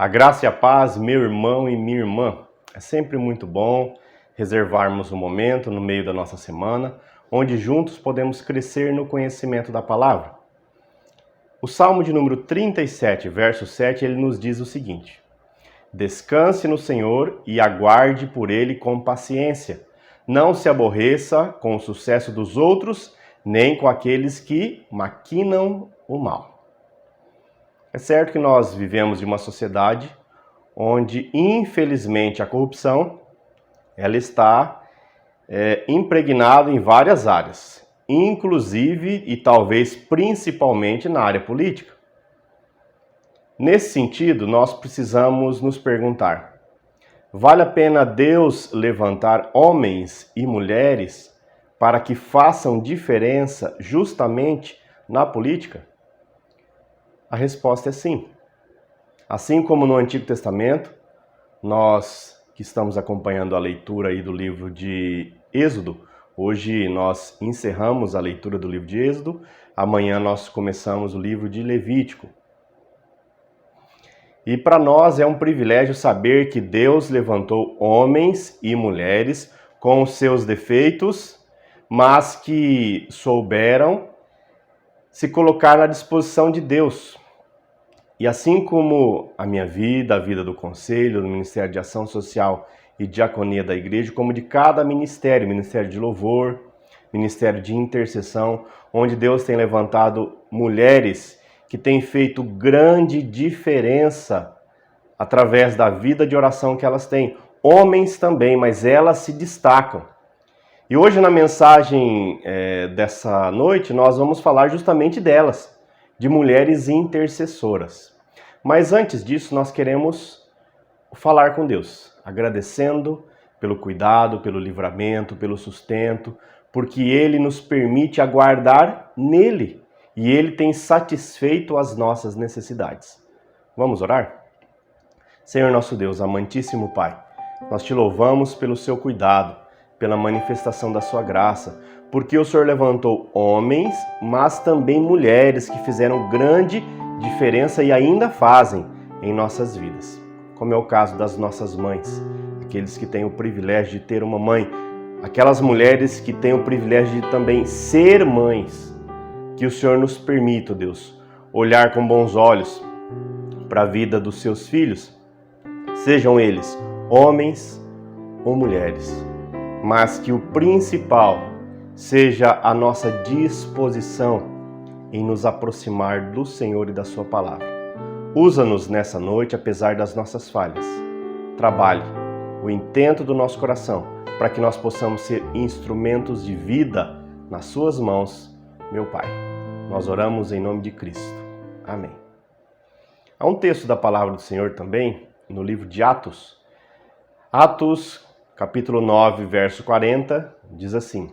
A graça e a paz, meu irmão e minha irmã. É sempre muito bom reservarmos um momento no meio da nossa semana, onde juntos podemos crescer no conhecimento da palavra. O Salmo de número 37, verso 7, ele nos diz o seguinte: Descanse no Senhor e aguarde por Ele com paciência. Não se aborreça com o sucesso dos outros, nem com aqueles que maquinam o mal. É certo que nós vivemos em uma sociedade onde, infelizmente, a corrupção ela está impregnada em várias áreas, inclusive e talvez principalmente na área política. Nesse sentido, nós precisamos nos perguntar: vale a pena Deus levantar homens e mulheres para que façam diferença justamente na política? A resposta é sim. Assim como no Antigo Testamento, nós que estamos acompanhando a leitura aí do livro de Êxodo, hoje nós encerramos a leitura do livro de Êxodo, amanhã nós começamos o livro de Levítico. E para nós é um privilégio saber que Deus levantou homens e mulheres com os seus defeitos, mas que souberam se colocar à disposição de Deus. E assim como a minha vida, a vida do Conselho, do Ministério de Ação Social e Diaconia da Igreja, como de cada ministério, Ministério de Louvor, Ministério de Intercessão, onde Deus tem levantado mulheres que têm feito grande diferença através da vida de oração que elas têm. Homens também, mas elas se destacam. E hoje na mensagem dessa noite nós vamos falar justamente delas, de mulheres intercessoras. Mas antes disso, nós queremos falar com Deus, agradecendo pelo cuidado, pelo livramento, pelo sustento, porque Ele nos permite aguardar nele e Ele tem satisfeito as nossas necessidades. Vamos orar? Senhor nosso Deus, amantíssimo Pai, nós te louvamos pelo seu cuidado, pela manifestação da sua graça, porque o Senhor levantou homens, mas também mulheres que fizeram grande diferença e ainda fazem em nossas vidas. Como é o caso das nossas mães, aqueles que têm o privilégio de ter uma mãe, aquelas mulheres que têm o privilégio de também ser mães. Que o Senhor nos permita, Deus, olhar com bons olhos para a vida dos seus filhos, sejam eles homens ou mulheres, mas que o principal seja a nossa disposição em nos aproximar do Senhor e da sua palavra. Usa-nos nessa noite, apesar das nossas falhas. Trabalhe o intento do nosso coração para que nós possamos ser instrumentos de vida nas suas mãos, meu Pai. Nós oramos em nome de Cristo. Amém. Há um texto da palavra do Senhor também, no livro de Atos. Atos, capítulo 9, verso 40, diz assim: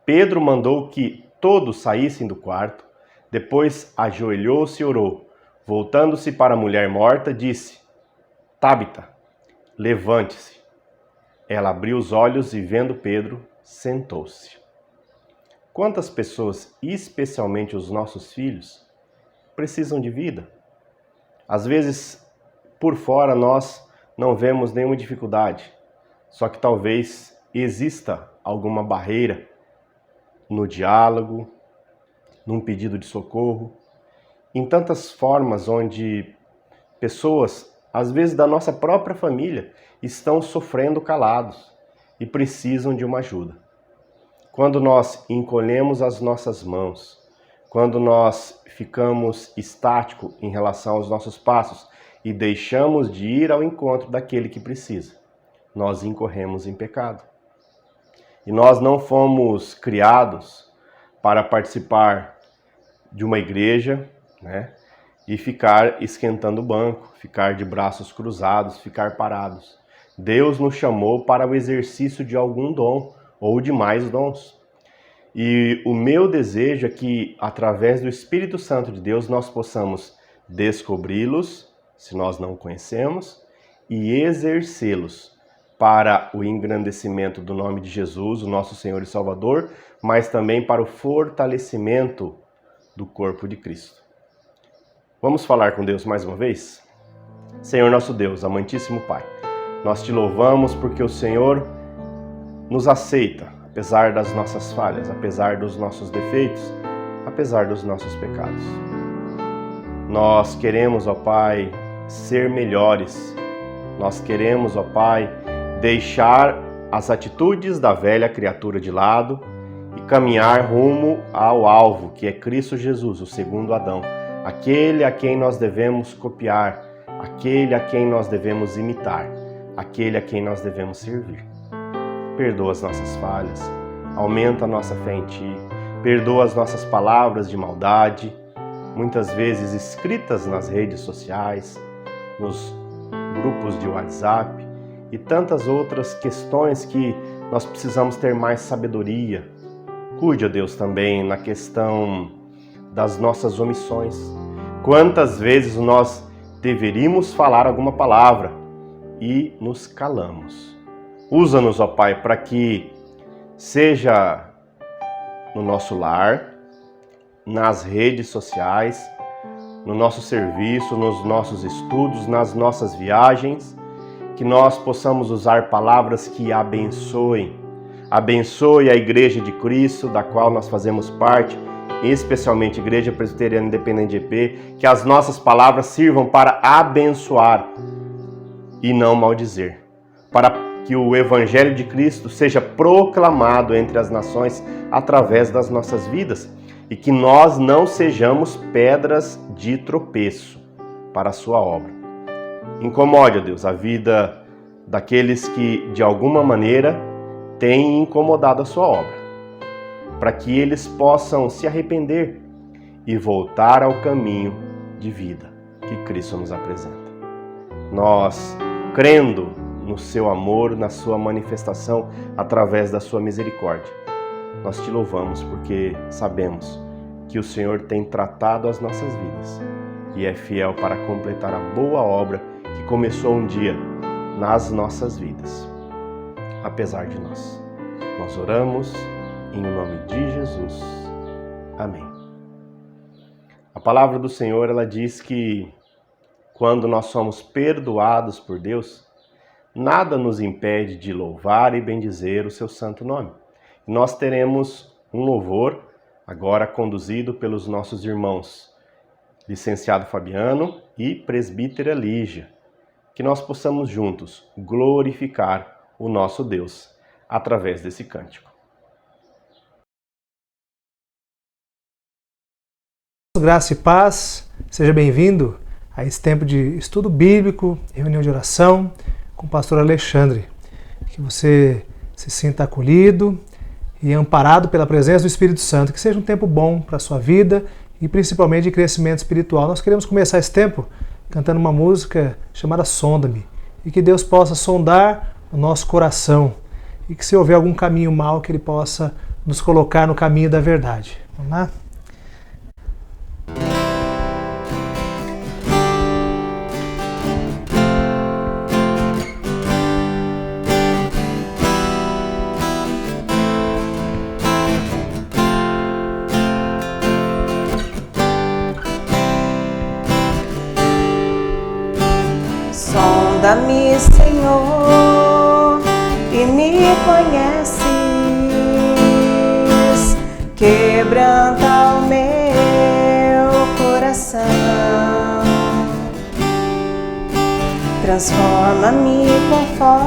Pedro mandou que todos saíssem do quarto, depois ajoelhou-se e orou. Voltando-se para a mulher morta, disse: Tabita, levante-se. Ela abriu os olhos e, vendo Pedro, sentou-se. Quantas pessoas, especialmente os nossos filhos, precisam de vida? Às vezes, por fora, nós não vemos nenhuma dificuldade, só que talvez exista alguma barreira no diálogo, num pedido de socorro, em tantas formas onde pessoas, às vezes da nossa própria família, estão sofrendo calados e precisam de uma ajuda. Quando nós encolhemos as nossas mãos, quando nós ficamos estáticos em relação aos nossos passos e deixamos de ir ao encontro daquele que precisa, nós incorremos em pecado. E nós não fomos criados para participar de uma igreja, e ficar esquentando o banco, ficar de braços cruzados, ficar parados. Deus nos chamou para o exercício de algum dom ou de mais dons. E o meu desejo é que, através do Espírito Santo de Deus, nós possamos descobri-los, se nós não conhecemos, e exercê-los para o engrandecimento do nome de Jesus, o nosso Senhor e Salvador, mas também para o fortalecimento do corpo de Cristo. Vamos falar com Deus mais uma vez? Senhor nosso Deus, amantíssimo Pai, nós te louvamos porque o Senhor nos aceita, apesar das nossas falhas, apesar dos nossos defeitos, apesar dos nossos pecados. Nós queremos, ó Pai, ser melhores. Nós queremos, ó Pai, deixar as atitudes da velha criatura de lado e caminhar rumo ao alvo, que é Cristo Jesus, o segundo Adão, aquele a quem nós devemos copiar, aquele a quem nós devemos imitar, aquele a quem nós devemos servir. Perdoa as nossas falhas, aumenta a nossa fé em Ti, perdoa as nossas palavras de maldade, muitas vezes escritas nas redes sociais, nos grupos de WhatsApp e tantas outras questões que nós precisamos ter mais sabedoria. Cuide, ó Deus, também na questão das nossas omissões. Quantas vezes nós deveríamos falar alguma palavra e nos calamos. Usa-nos, ó Pai, para que seja no nosso lar, nas redes sociais, no nosso serviço, nos nossos estudos, nas nossas viagens, que nós possamos usar palavras que abençoem. Abençoe a Igreja de Cristo, da qual nós fazemos parte, especialmente a Igreja Presbiteriana Independente de EP, que as nossas palavras sirvam para abençoar e não maldizer, para que o Evangelho de Cristo seja proclamado entre as nações através das nossas vidas e que nós não sejamos pedras de tropeço para a sua obra. Incomode, ó Deus, a vida daqueles que, de alguma maneira, têm incomodado a sua obra, para que eles possam se arrepender e voltar ao caminho de vida que Cristo nos apresenta. Nós, crendo no seu amor, na sua manifestação através da sua misericórdia, nós te louvamos porque sabemos que o Senhor tem tratado as nossas vidas e é fiel para completar a boa obra que começou um dia nas nossas vidas, apesar de nós. Nós oramos em nome de Jesus. Amém. A palavra do Senhor, ela diz que quando nós somos perdoados por Deus, nada nos impede de louvar e bendizer o seu santo nome. Nós teremos um louvor agora conduzido pelos nossos irmãos, licenciado Fabiano e presbítera Lígia, que nós possamos juntos glorificar o nosso Deus através desse cântico. Graça e paz, seja bem-vindo a esse tempo de estudo bíblico, reunião de oração com o pastor Alexandre. Que você se sinta acolhido e amparado pela presença do Espírito Santo, que seja um tempo bom para a sua vida e principalmente de crescimento espiritual. Nós queremos começar esse tempo cantando uma música chamada Sonda-me, e que Deus possa sondar o nosso coração e que se houver algum caminho mau, que Ele possa nos colocar no caminho da verdade. Vamos lá? Sonda-me, Senhor, e me conheces, quebranta o meu coração, transforma-me conforme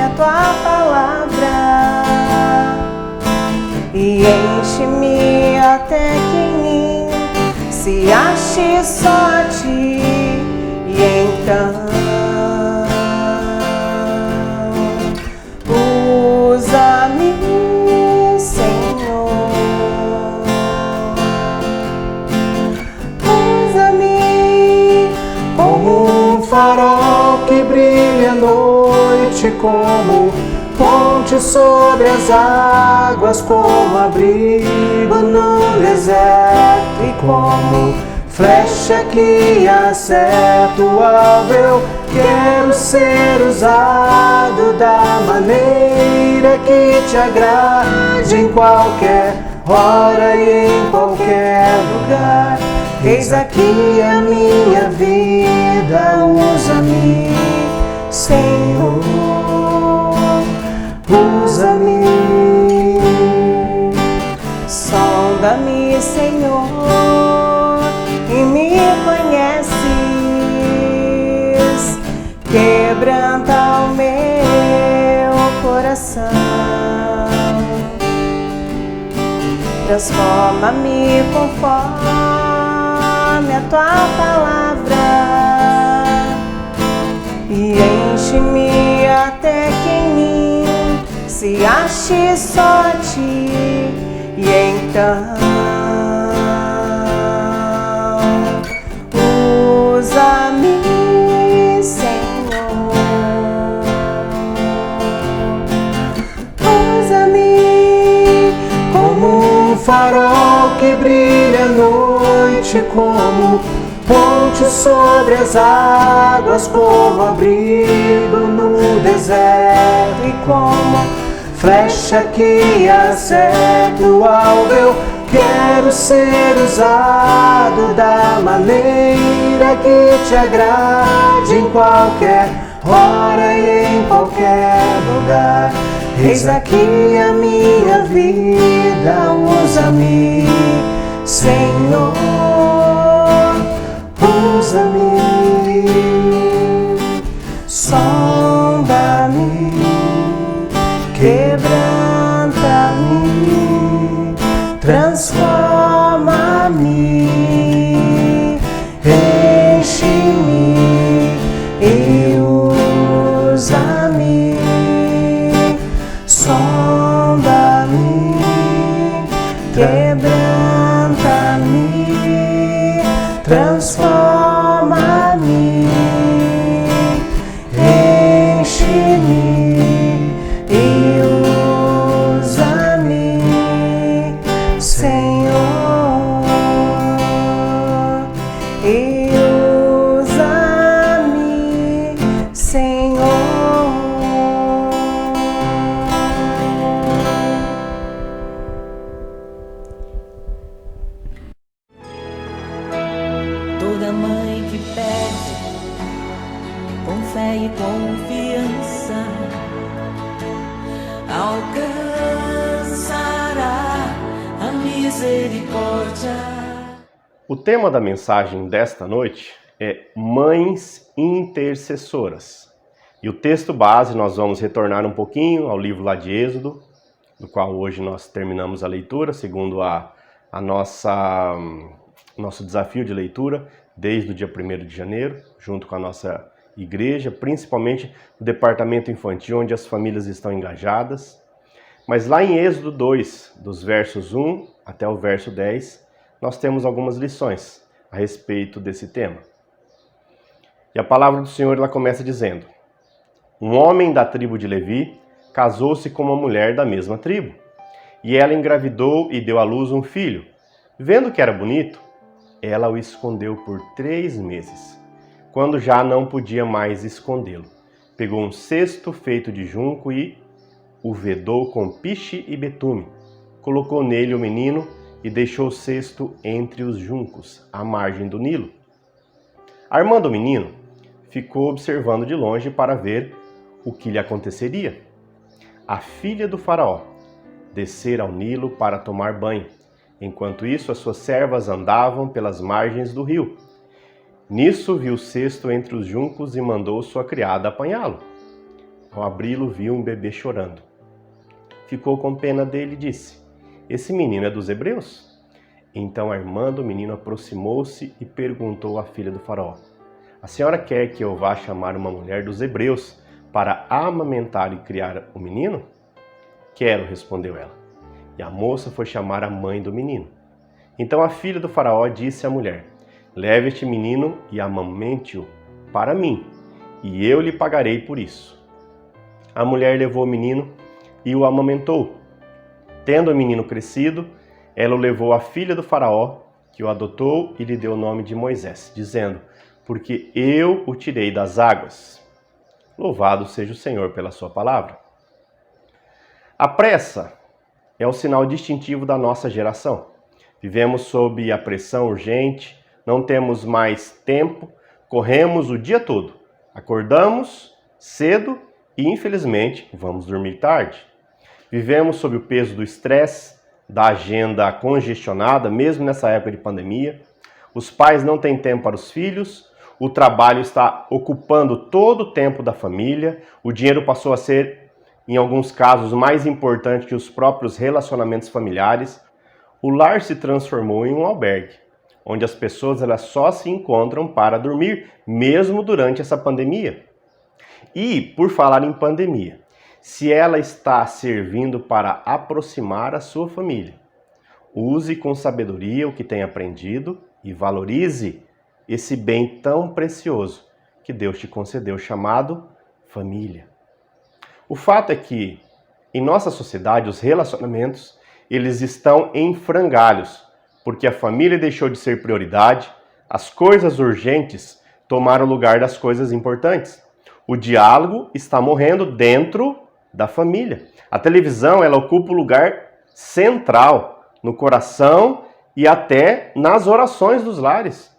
a tua palavra e enche-me até que em mim se ache só a ti. E então, usa-me, Senhor, usa-me como um farol que brilha à noite, como ponte sobre as águas, como abrigo no deserto e como flecha que acerta o alvo. Eu quero ser usado da maneira que te agrade, em qualquer hora e em qualquer lugar. Eis aqui a minha vida, usa-me, Senhor, usa-me. Sonda-me, Senhor, e me conheces. Quebranta o meu coração. Transforma-me conforme a tua palavra e enche-me até que em mim se ache só a ti. E então usa-me, Senhor, usa-me como um farol que brilha à noite, como ponte sobre as águas, como abrigo no deserto e como flecha que acerta o alvo. Eu quero ser usado da maneira que te agrade, em qualquer hora e em qualquer lugar. Eis aqui a minha vida, usa-me, Senhor, usa-me, sonda-me, quebranta-me, transforma-me, enche-me e usa-me, sonda-me, quebranta-me, transforma-me, enche-me e usa-me, Senhor, e usa-me, Senhor. Toda mãe que pede com fé e confiança alcançará a misericórdia. O tema da mensagem desta noite é Mães Intercessoras. E o texto base nós vamos retornar um pouquinho ao livro lá de Êxodo, do qual hoje nós terminamos a leitura, segundo nosso desafio de leitura, desde o dia 1º de janeiro, junto com a nossa igreja, principalmente o departamento infantil, onde as famílias estão engajadas. Mas lá em Êxodo 2, dos versos 1 até o verso 10, nós temos algumas lições a respeito desse tema. E a palavra do Senhor ela começa dizendo: um homem da tribo de Levi casou-se com uma mulher da mesma tribo, e ela engravidou e deu à luz um filho. Vendo que era bonito, ela o escondeu por 3 meses. Quando já não podia mais escondê-lo, pegou um cesto feito de junco e o vedou com piche e betume. Colocou nele o menino e deixou o cesto entre os juncos, à margem do Nilo. Armando o menino, ficou observando de longe para ver o que lhe aconteceria. A filha do faraó descera ao Nilo para tomar banho. Enquanto isso, as suas servas andavam pelas margens do rio. Nisso viu o cesto entre os juncos e mandou sua criada apanhá-lo. Ao abri-lo, viu um bebê chorando. Ficou com pena dele e disse: esse menino é dos hebreus? Então, armando o menino, aproximou-se e perguntou à filha do faraó: a senhora quer que eu vá chamar uma mulher dos hebreus para amamentar e criar o menino? Quero, respondeu ela. E a moça foi chamar a mãe do menino. Então a filha do faraó disse à mulher: leve este menino e amamente-o para mim, e eu lhe pagarei por isso. A mulher levou o menino e o amamentou. Tendo o menino crescido, ela o levou à filha do faraó, que o adotou e lhe deu o nome de Moisés, dizendo: porque eu o tirei das águas. Louvado seja o Senhor pela sua palavra. A pressa é o sinal distintivo da nossa geração. Vivemos sob a pressão urgente não temos mais tempo, corremos o dia todo. Acordamos cedo e, infelizmente, vamos dormir tarde. Vivemos sob o peso do estresse, da agenda congestionada, mesmo nessa época de pandemia. Os pais não têm tempo para os filhos, o trabalho está ocupando todo o tempo da família, o dinheiro passou a ser, em alguns casos, mais importante que os próprios relacionamentos familiares. O lar se transformou em um albergue, onde as pessoas elas só se encontram para dormir, mesmo durante essa pandemia. E, por falar em pandemia, se ela está servindo para aproximar a sua família, use com sabedoria o que tem aprendido e valorize esse bem tão precioso que Deus te concedeu, chamado família. O fato é que, em nossa sociedade, os relacionamentos eles estão em frangalhos, porque a família deixou de ser prioridade, as coisas urgentes tomaram o lugar das coisas importantes. O diálogo está morrendo dentro da família. A televisão ela ocupa o lugar central no coração e até nas orações dos lares.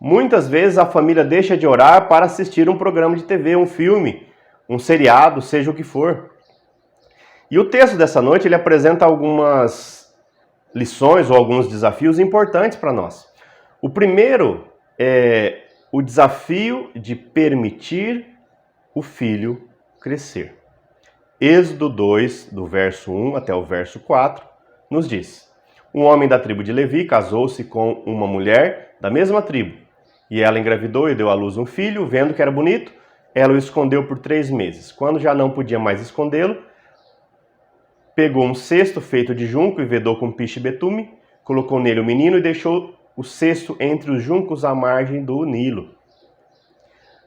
Muitas vezes a família deixa de orar para assistir um programa de TV, um filme, um seriado, seja o que for. E o texto dessa noite ele apresenta algumas lições ou alguns desafios importantes para nós. O primeiro é o desafio de permitir o filho crescer. Êxodo 2, do verso 1 até o verso 4, nos diz: um homem da tribo de Levi casou-se com uma mulher da mesma tribo, e ela engravidou e deu à luz um filho. Vendo que era bonito, ela o escondeu por 3 meses. Quando já não podia mais escondê-lo, pegou um cesto feito de junco e vedou com piche e betume, colocou nele o menino e deixou o cesto entre os juncos à margem do Nilo.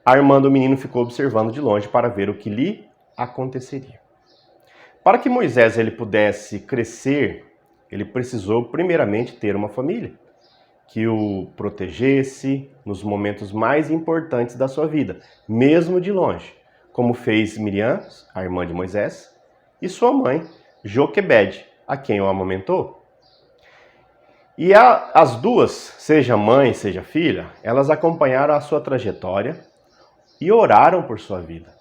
Armando, o menino ficou observando de longe para ver o que lhe aconteceria. Para que Moisés ele pudesse crescer, ele precisou primeiramente ter uma família que o protegesse nos momentos mais importantes da sua vida, mesmo de longe, como fez Miriam, a irmã de Moisés, e sua mãe, Joquebede, a quem o amamentou. E as duas, seja mãe, seja filha, elas acompanharam a sua trajetória e oraram por sua vida.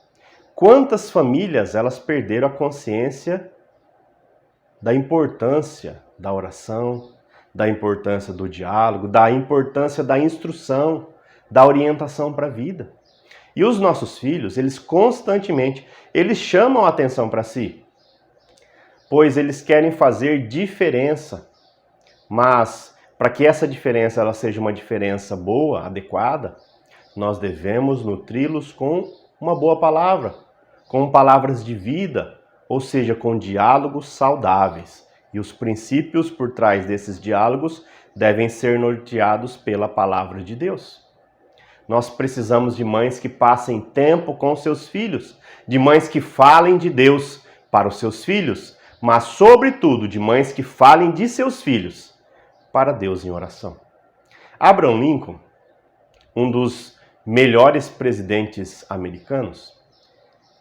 Quantas famílias elas perderam a consciência da importância da oração, da importância do diálogo, da importância da instrução, da orientação para a vida. E os nossos filhos, eles constantemente, eles chamam a atenção para si, pois eles querem fazer diferença. Mas para que essa diferença ela seja uma diferença boa, adequada, nós devemos nutri-los com uma boa palavra, com palavras de vida, ou seja, com diálogos saudáveis. E os princípios por trás desses diálogos devem ser norteados pela palavra de Deus. Nós precisamos de mães que passem tempo com seus filhos, de mães que falem de Deus para os seus filhos, mas, sobretudo, de mães que falem de seus filhos para Deus em oração. Abraham Lincoln, um dos melhores presidentes americanos,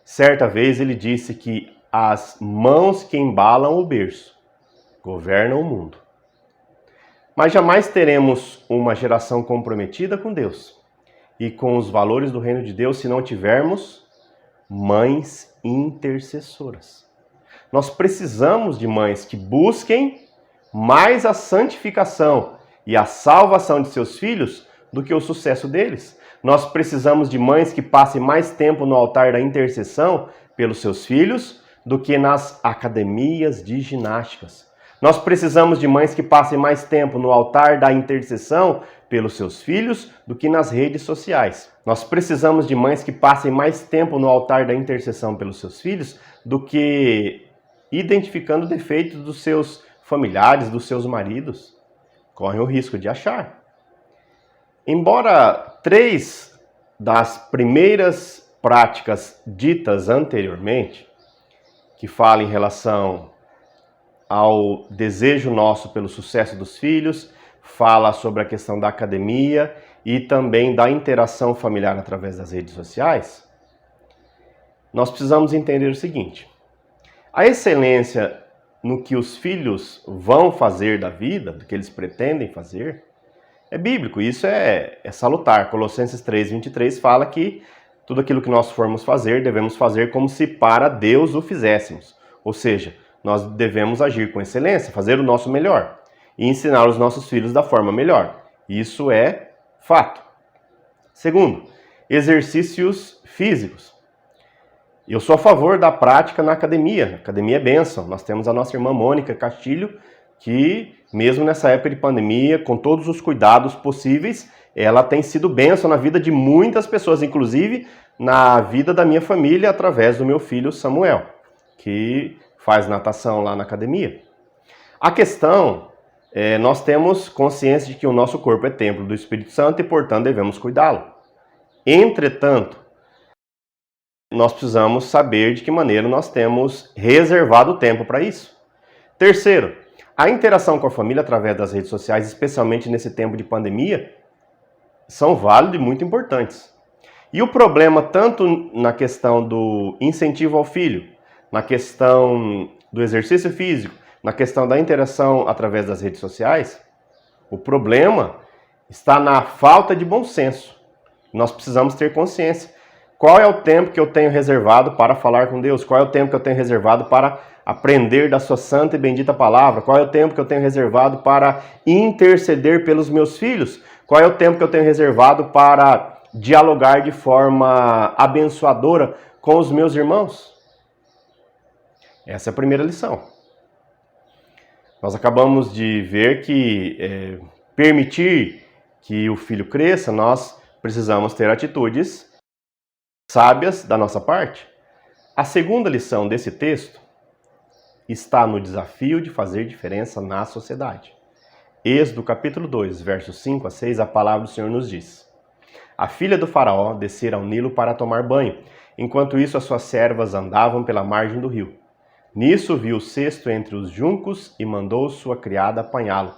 certa vez ele disse que as mãos que embalam o berço governam o mundo. Mas jamais teremos uma geração comprometida com Deus e com os valores do reino de Deus se não tivermos mães intercessoras. Nós precisamos de mães que busquem mais a santificação e a salvação de seus filhos do que o sucesso deles. Nós precisamos de mães que passem mais tempo no altar da intercessão pelos seus filhos do que nas academias de ginásticas. Nós precisamos de mães que passem mais tempo no altar da intercessão pelos seus filhos do que nas redes sociais. Nós precisamos de mães que passem mais tempo no altar da intercessão pelos seus filhos do que identificando defeitos dos seus familiares, dos seus maridos. Correm o risco de achar. Embora 3 das primeiras práticas ditas anteriormente, que falam em relação ao desejo nosso pelo sucesso dos filhos, fala sobre a questão da academia e também da interação familiar através das redes sociais, nós precisamos entender o seguinte: a excelência no que os filhos vão fazer da vida, do que eles pretendem fazer, é bíblico, isso é salutar. Colossenses 3:23 fala que tudo aquilo que nós formos fazer, devemos fazer como se para Deus o fizéssemos. Ou seja, nós devemos agir com excelência, fazer o nosso melhor e ensinar os nossos filhos da forma melhor. Isso é fato. Segundo, exercícios físicos. Eu sou a favor da prática na academia. Academia é bênção. Nós temos a nossa irmã Mônica Castilho, que mesmo nessa época de pandemia, com todos os cuidados possíveis, ela tem sido bênção na vida de muitas pessoas, inclusive na vida da minha família, através do meu filho Samuel, que faz natação lá na academia. A questão é, nós temos consciência de que o nosso corpo é templo do Espírito Santo e, portanto, devemos cuidá-lo. Entretanto, nós precisamos saber de que maneira nós temos reservado tempo para isso. Terceiro, a interação com a família através das redes sociais, especialmente nesse tempo de pandemia, são válidas e muito importantes. E o problema, tanto na questão do incentivo ao filho, na questão do exercício físico, na questão da interação através das redes sociais, o problema está na falta de bom senso. Nós precisamos ter consciência. Qual é o tempo que eu tenho reservado para falar com Deus? Qual é o tempo que eu tenho reservado para aprender da sua santa e bendita palavra? Qual é o tempo que eu tenho reservado para interceder pelos meus filhos? Qual é o tempo que eu tenho reservado para dialogar de forma abençoadora com os meus irmãos? Essa é a primeira lição. Nós acabamos de ver que permitir que o filho cresça, nós precisamos ter atitudes sábias da nossa parte. A segunda lição desse texto está no desafio de fazer diferença na sociedade. Êxodo capítulo 2, versos 5 a 6, a palavra do Senhor nos diz: A filha do faraó descera ao Nilo para tomar banho. Enquanto isso, as suas servas andavam pela margem do rio. Nisso viu o cesto entre os juncos e mandou sua criada apanhá-lo.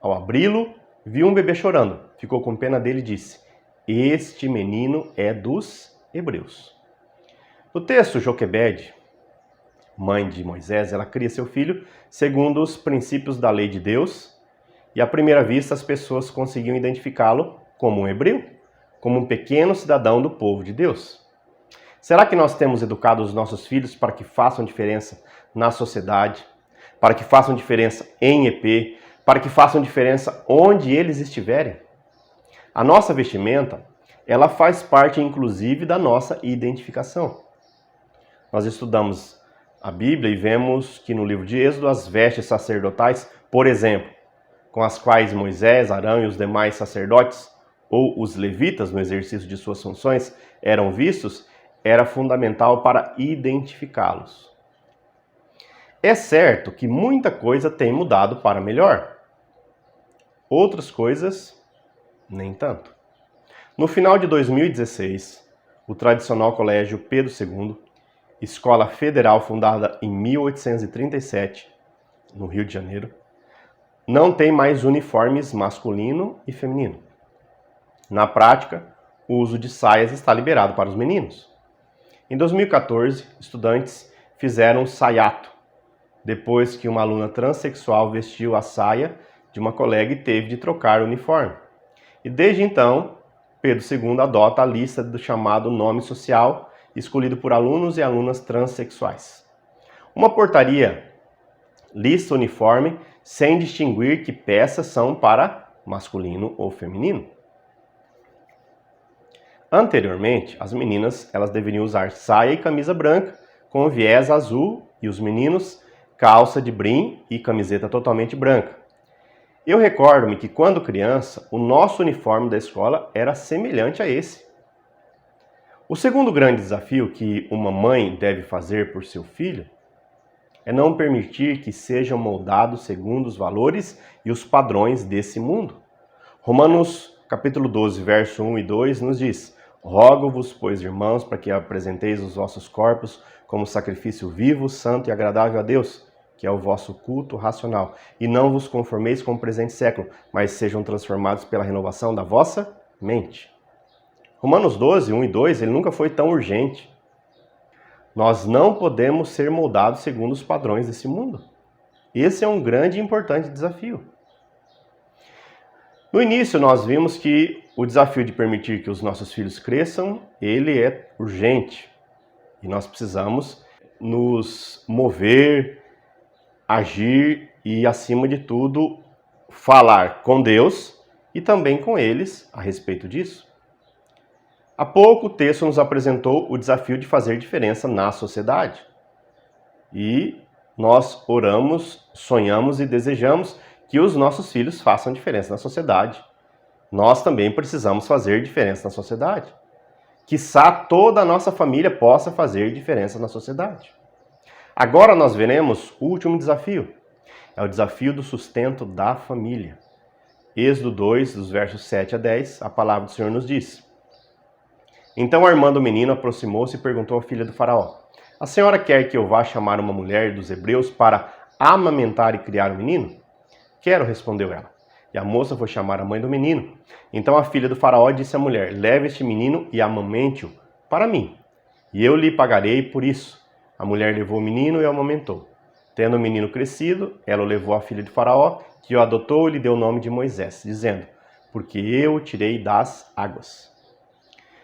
Ao abri-lo, viu um bebê chorando. Ficou com pena dele e disse: Este menino é dos hebreus. No texto, Joquebede, mãe de Moisés, ela cria seu filho segundo os princípios da lei de Deus, e à primeira vista as pessoas conseguiam identificá-lo como um hebreu, como um pequeno cidadão do povo de Deus. Será que nós temos educado os nossos filhos para que façam diferença na sociedade, para que façam diferença em EP, para que façam diferença onde eles estiverem? A nossa vestimenta, ela faz parte, inclusive, da nossa identificação. Nós estudamos a Bíblia e vemos que no livro de Êxodo, as vestes sacerdotais, por exemplo, com as quais Moisés, Arão e os demais sacerdotes, ou os levitas, no exercício de suas funções, eram vistos, era fundamental para identificá-los. É certo que muita coisa tem mudado para melhor. Outras coisas, nem tanto. No final de 2016, o tradicional Colégio Pedro II, escola federal fundada em 1837, no Rio de Janeiro, não tem mais uniformes masculino e feminino. Na prática, o uso de saias está liberado para os meninos. Em 2014, estudantes fizeram um saiato, depois que uma aluna transexual vestiu a saia de uma colega e teve de trocar o uniforme. E desde então, Pedro II adota a lista do chamado nome social, escolhido por alunos e alunas transexuais. Uma portaria lista o uniforme sem distinguir que peças são para masculino ou feminino. Anteriormente, as meninas elas deveriam usar saia e camisa branca com viés azul e os meninos calça de brim e camiseta totalmente branca. Eu recordo-me que quando criança, o nosso uniforme da escola era semelhante a esse. O segundo grande desafio que uma mãe deve fazer por seu filho é não permitir que sejam moldados segundo os valores e os padrões desse mundo. Romanos capítulo 12, verso 1 e 2 nos diz: Rogo-vos, pois, irmãos, para que apresenteis os vossos corpos como sacrifício vivo, santo e agradável a Deus, que é o vosso culto racional. E não vos conformeis com o presente século, mas sejam transformados pela renovação da vossa mente. Romanos 12, 1 e 2, ele nunca foi tão urgente. Nós não podemos ser moldados segundo os padrões desse mundo. Esse é um grande e importante desafio. No início, nós vimos que o desafio de permitir que os nossos filhos cresçam, ele é urgente. E nós precisamos nos mover, agir e, acima de tudo, falar com Deus e também com eles a respeito disso. Há pouco o texto nos apresentou o desafio de fazer diferença na sociedade. E nós oramos, sonhamos e desejamos que os nossos filhos façam diferença na sociedade. Nós também precisamos fazer diferença na sociedade. Quiçá toda a nossa família possa fazer diferença na sociedade. Agora nós veremos o último desafio. É o desafio do sustento da família. Êxodo 2, dos versos 7 a 10, a palavra do Senhor nos diz: Então a irmã do menino aproximou-se e perguntou à filha do faraó: A senhora quer que eu vá chamar uma mulher dos hebreus para amamentar e criar o menino? Quero, respondeu ela. E a moça foi chamar a mãe do menino. Então a filha do faraó disse à mulher: Leve este menino e amamente-o para mim, e eu lhe pagarei por isso. A mulher levou o menino e o amamentou. Tendo o menino crescido, ela o levou à filha de faraó, que o adotou e lhe deu o nome de Moisés, dizendo: Porque eu o tirei das águas.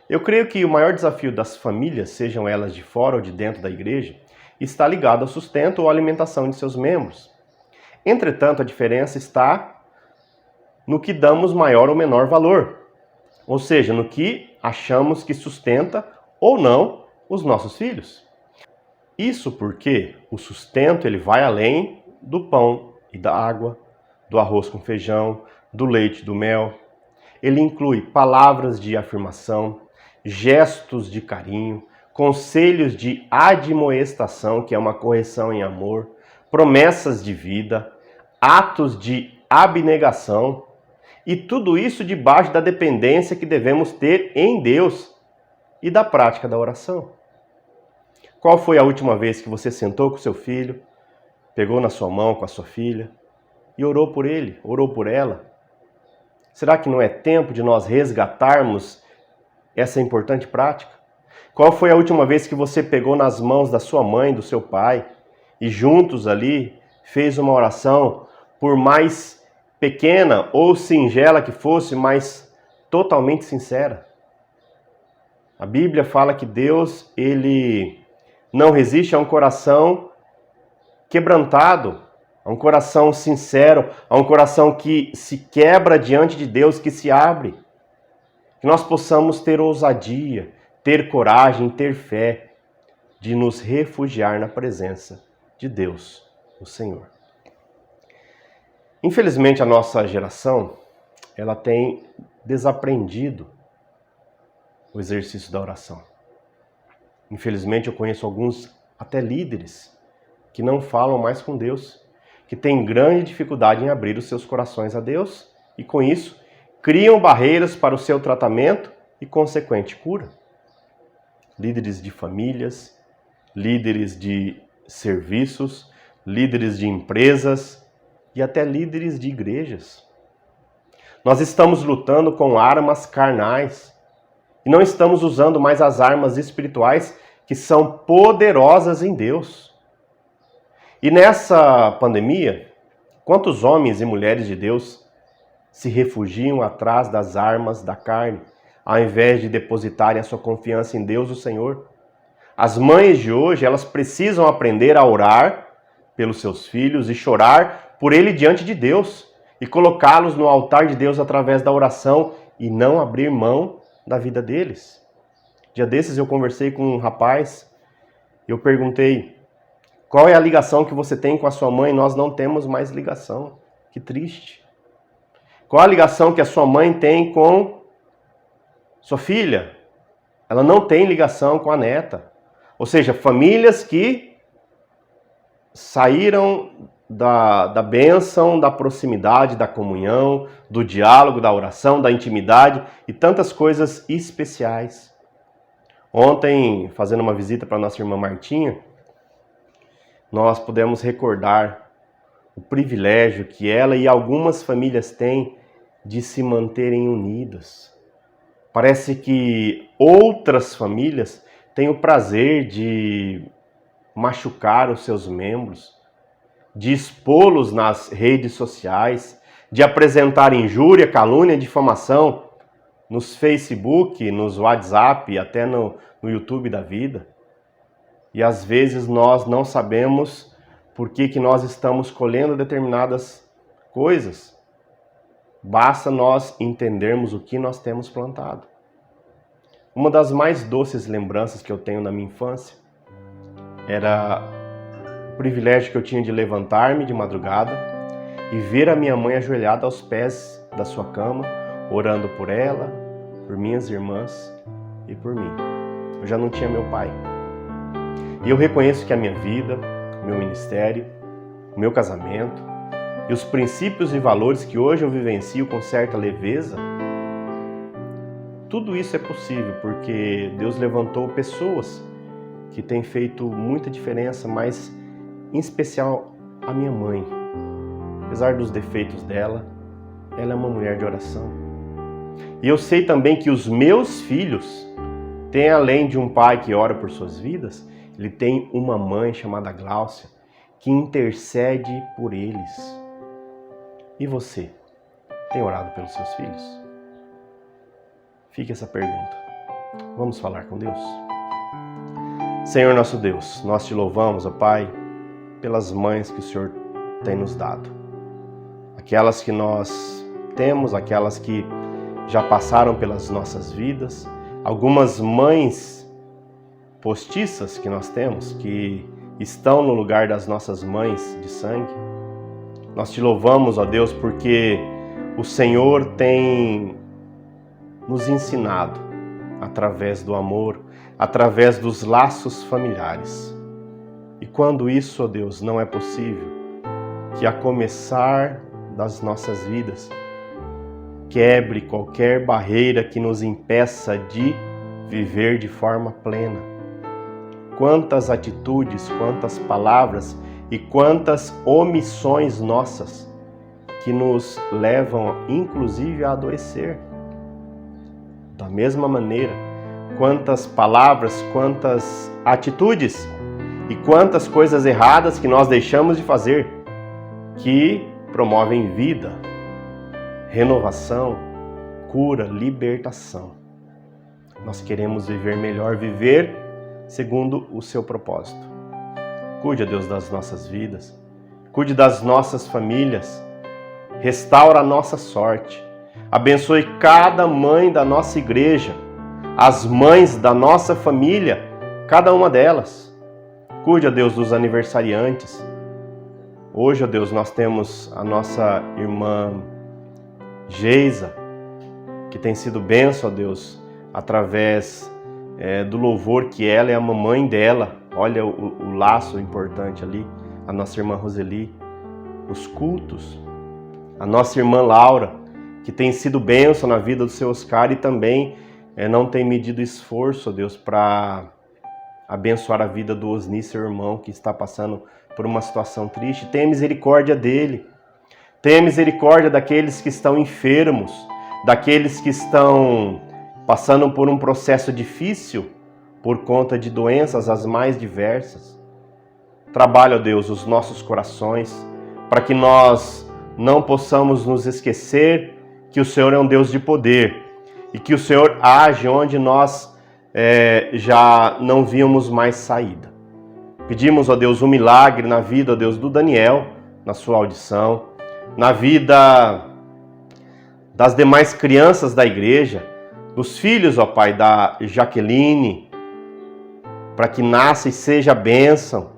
Eu creio que o maior desafio das famílias, sejam elas de fora ou de dentro da igreja, está ligado ao sustento ou à alimentação de seus membros. Entretanto, a diferença está no que damos maior ou menor valor, ou seja, no que achamos que sustenta ou não os nossos filhos. Isso porque o sustento ele vai além do pão e da água, do arroz com feijão, do leite e do mel. Ele inclui palavras de afirmação, gestos de carinho, conselhos de admoestação, que é uma correção em amor, promessas de vida, atos de abnegação, e tudo isso debaixo da dependência que devemos ter em Deus e da prática da oração. Qual foi a última vez que você sentou com seu filho, pegou na sua mão com a sua filha e orou por ele, orou por ela? Será que não é tempo de nós resgatarmos essa importante prática? Qual foi a última vez que você pegou nas mãos da sua mãe, do seu pai, e juntos ali fez uma oração, por mais pequena ou singela que fosse, mas totalmente sincera? A Bíblia fala que Deus, ele não resiste a um coração quebrantado, a um coração sincero, a um coração que se quebra diante de Deus, que se abre. Que nós possamos ter ousadia, ter coragem, ter fé de nos refugiar na presença de Deus, o Senhor. Infelizmente, a nossa geração, ela tem desaprendido o exercício da oração. Infelizmente, eu conheço alguns, até líderes, que não falam mais com Deus, que têm grande dificuldade em abrir os seus corações a Deus e, com isso, criam barreiras para o seu tratamento e consequente cura. Líderes de famílias, líderes de serviços, líderes de empresas e até líderes de igrejas. Nós estamos lutando com armas carnais e não estamos usando mais as armas espirituais que são poderosas em Deus. E nessa pandemia, quantos homens e mulheres de Deus se refugiam atrás das armas da carne, ao invés de depositarem a sua confiança em Deus, o Senhor? As mães de hoje, elas precisam aprender a orar pelos seus filhos e chorar por ele diante de Deus e colocá-los no altar de Deus através da oração e não abrir mão da vida deles. Dia desses eu conversei com um rapaz e eu perguntei: qual é a ligação que você tem com a sua mãe? Nós não temos mais ligação. Que triste. Qual a ligação que a sua mãe tem com sua filha? Ela não tem ligação com a neta. Ou seja, famílias que saíram da bênção, da proximidade, da comunhão, do diálogo, da oração, da intimidade e tantas coisas especiais. Ontem, fazendo uma visita para a nossa irmã Martinha, nós pudemos recordar o privilégio que ela e algumas famílias têm de se manterem unidas. Parece que outras famílias têm o prazer de machucar os seus membros, de expô-los nas redes sociais, de apresentar injúria, calúnia, difamação nos Facebook, nos WhatsApp, até no YouTube da vida. E às vezes nós não sabemos por que nós estamos colhendo determinadas coisas. Basta nós entendermos o que nós temos plantado. Uma das mais doces lembranças que eu tenho na minha infância era o privilégio que eu tinha de levantar-me de madrugada e ver a minha mãe ajoelhada aos pés da sua cama, orando por ela, por minhas irmãs e por mim. Eu já não tinha meu pai. E eu reconheço que a minha vida, o meu ministério, o meu casamento e os princípios e valores que hoje eu vivencio com certa leveza, tudo isso é possível porque Deus levantou pessoas que têm feito muita diferença, mas em especial a minha mãe. Apesar dos defeitos dela, ela é uma mulher de oração. E eu sei também que os meus filhos têm, além de um pai que ora por suas vidas, ele tem uma mãe chamada Gláucia que intercede por eles. E você, tem orado pelos seus filhos? Fica essa pergunta. Vamos falar com Deus? Senhor nosso Deus, nós te louvamos, ó Pai, pelas mães que o Senhor tem nos dado. Aquelas que nós temos, aquelas que já passaram pelas nossas vidas, algumas mães postiças que nós temos, que estão no lugar das nossas mães de sangue. Nós te louvamos, ó Deus, porque o Senhor tem nos ensinado através do amor, através dos laços familiares. E quando isso, ó Deus, não é possível, que a começar das nossas vidas, quebre qualquer barreira que nos impeça de viver de forma plena. Quantas atitudes, quantas palavras e quantas omissões nossas que nos levam, inclusive, a adoecer. Da mesma maneira, quantas palavras, quantas atitudes e quantas coisas erradas que nós deixamos de fazer, que promovem vida, renovação, cura, libertação. Nós queremos viver melhor, viver segundo o seu propósito. Cuide, ó Deus, das nossas vidas, cuide das nossas famílias, restaura a nossa sorte, abençoe cada mãe da nossa igreja, as mães da nossa família, cada uma delas. Cuide, ó Deus, dos aniversariantes. Hoje, ó Deus, nós temos a nossa irmã Geisa, que tem sido bênção, ó Deus, através do louvor que ela e a mamãe dela, olha o laço importante ali, a nossa irmã Roseli, os cultos, a nossa irmã Laura, que tem sido bênção na vida do seu Oscar e também não tem medido esforço, ó Deus, para abençoar a vida do Osni, seu irmão, que está passando por uma situação triste. Tenha misericórdia dele, tenha misericórdia daqueles que estão enfermos, daqueles que estão passando por um processo difícil por conta de doenças as mais diversas. Trabalha, ó Deus, os nossos corações, para que nós não possamos nos esquecer que o Senhor é um Deus de poder e que o Senhor age onde nós já não víamos mais saída. Pedimos, ó Deus, um milagre na vida, ó Deus, do Daniel, na sua audição, na vida das demais crianças da igreja, dos filhos, ó Pai, da Jaqueline, para que nasça e seja bênção.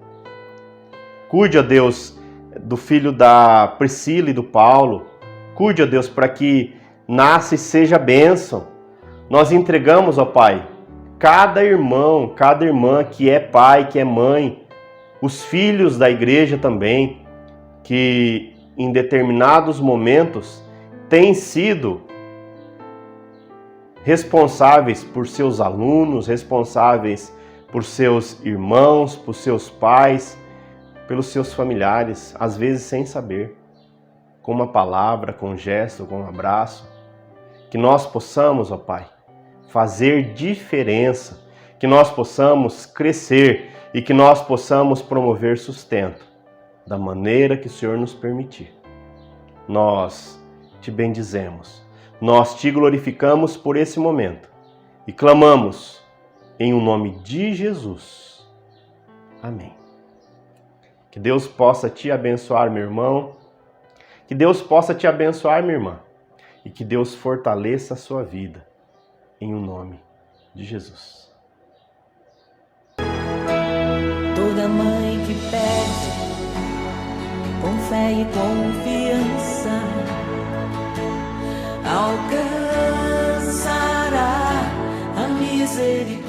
Cuide, ó Deus, do filho da Priscila e do Paulo. Cuide, ó Deus, para que nasça e seja bênção. Nós entregamos, ó Pai, cada irmão, cada irmã que é pai, que é mãe, os filhos da igreja também, que em determinados momentos têm sido responsáveis por seus alunos, responsáveis por seus irmãos, por seus pais, pelos seus familiares, às vezes sem saber, com uma palavra, com um gesto, com um abraço. Que nós possamos, ó Pai, fazer diferença, que nós possamos crescer e que nós possamos promover sustento da maneira que o Senhor nos permitir. Nós te bendizemos. Nós te glorificamos por esse momento e clamamos em o nome de Jesus. Amém. Que Deus possa te abençoar, meu irmão. Que Deus possa te abençoar, minha irmã. E que Deus fortaleça a sua vida em o nome de Jesus. Toda mãe que pede com fé e confiança alcançará a misericórdia